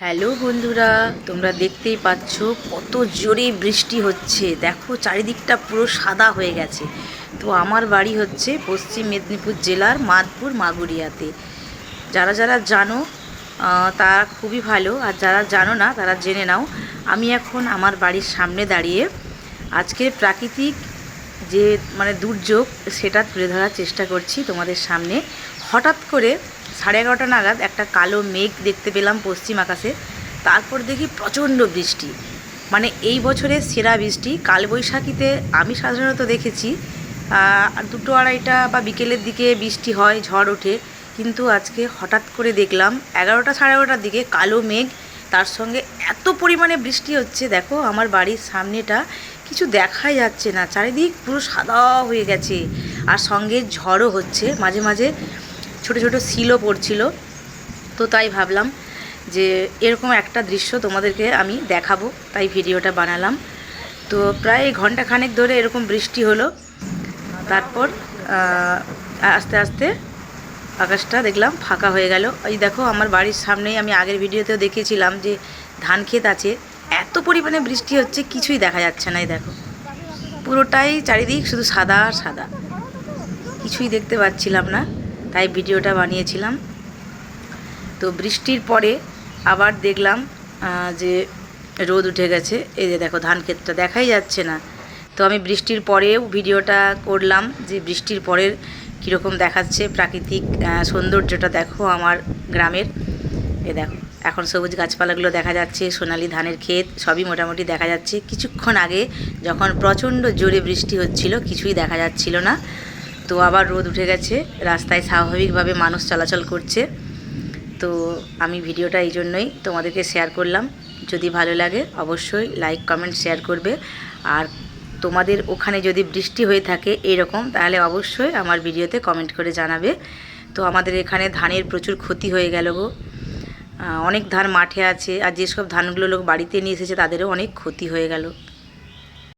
Hello বন্ধুরা, তোমরা দেখতেই পাচ্ছ কত জোরে বৃষ্টি হচ্ছে। দেখো চারিদিকটা পুরো সাদা হয়ে গেছে। তো আমার বাড়ি হচ্ছে পশ্চিম মেদিনীপুর জেলার মাদপুর মাগুরিয়াতে। যারা যারা জানো তারা খুবই ভালো, আর যারা জানো না তারা জেনে নাও। আমি এখন আমার বাড়ির সামনে দাঁড়িয়ে আজকের প্রাকৃতিক যে দুর্যোগ সেটা তুলে ধরার চেষ্টা করছি তোমাদের সামনে। হঠাৎ করে 11:30 নাগাদ একটা কালো মেঘ দেখতে পেলাম পশ্চিম আকাশে। তারপর দেখি প্রচণ্ড বৃষ্টি, এই বছরের সেরা বৃষ্টি। কালবৈশাখীতে আমি সাধারণত দেখেছি 2-2:30 বা বিকেলের দিকে বৃষ্টি হয়, ঝড় ওঠে, কিন্তু আজকে হঠাৎ করে দেখলাম 11টা 11:30টার দিকে কালো মেঘ, তার সঙ্গে এত পরিমাণে বৃষ্টি হচ্ছে। দেখো আমার বাড়ির সামনেটা কিছু দেখাই যাচ্ছে না, চারিদিক পুরো সাদা হয়ে গেছে, আর সঙ্গে ঝড়ও হচ্ছে, মাঝে মাঝে ছোট ছোট শিলও পড়ছিল। তো তাই ভাবলাম যে এরকম একটা দৃশ্য তোমাদেরকে আমি দেখাবো, তাই ভিডিওটা বানালাম। তো প্রায় ঘন্টাখানেক ধরে এরকম বৃষ্টি হলো। তারপর আস্তে আস্তে আকাশটা দেখলাম ফাঁকা হয়ে গেল। এই দেখো আমার বাড়ির সামনেই, আমি আগের ভিডিওতেও দেখিয়েছিলাম যে ধান ক্ষেত আছে, এত পরিমাণে বৃষ্টি হচ্ছে কিছুই দেখা যাচ্ছে না। এই দেখো পুরোটাই চারিদিক শুধু সাদা সাদা, কিছুই দেখতে পাচ্ছিলাম না, তাই ভিডিওটা বানিয়েছিলাম। তো বৃষ্টির পরে আবার দেখলাম যে রোদ উঠে গেছে। এই যে দেখো ধান ক্ষেতটা দেখাই যাচ্ছে না। তো আমি বৃষ্টির পরেও ভিডিওটা করলাম যে বৃষ্টির পরের কীরকম দেখাচ্ছে প্রাকৃতিক সৌন্দর্যটা। দেখো আমার গ্রামের, এ দেখো এখন সবুজ গাছপালাগুলো দেখা যাচ্ছে, সোনালি ধানের ক্ষেত সবই মোটামুটি দেখা যাচ্ছে। কিছুক্ষণ আগে যখন প্রচণ্ড জোরে বৃষ্টি হচ্ছিল কিছুই দেখা যাচ্ছিল না। তো আবার রোদ উঠে গেছে, রাস্তায় স্বাভাবিকভাবে মানুষ চলাচল করছে। তো আমি ভিডিওটা এই জন্যই তোমাদেরকে শেয়ার করলাম। যদি ভালো লাগে অবশ্যই লাইক কমেন্ট শেয়ার করবে। আর তোমাদের ওখানে যদি বৃষ্টি হয়ে থাকে এরকম, তাহলে অবশ্যই আমার ভিডিওতে কমেন্ট করে জানাবে। তো আমাদের এখানে ধানের প্রচুর ক্ষতি হয়ে গেল গো, অনেক ধান মাঠে আছে, আর যেসব ধানগুলো লোক বাড়িতে নিয়ে এসেছে তাদেরও অনেক ক্ষতি হয়ে গেল।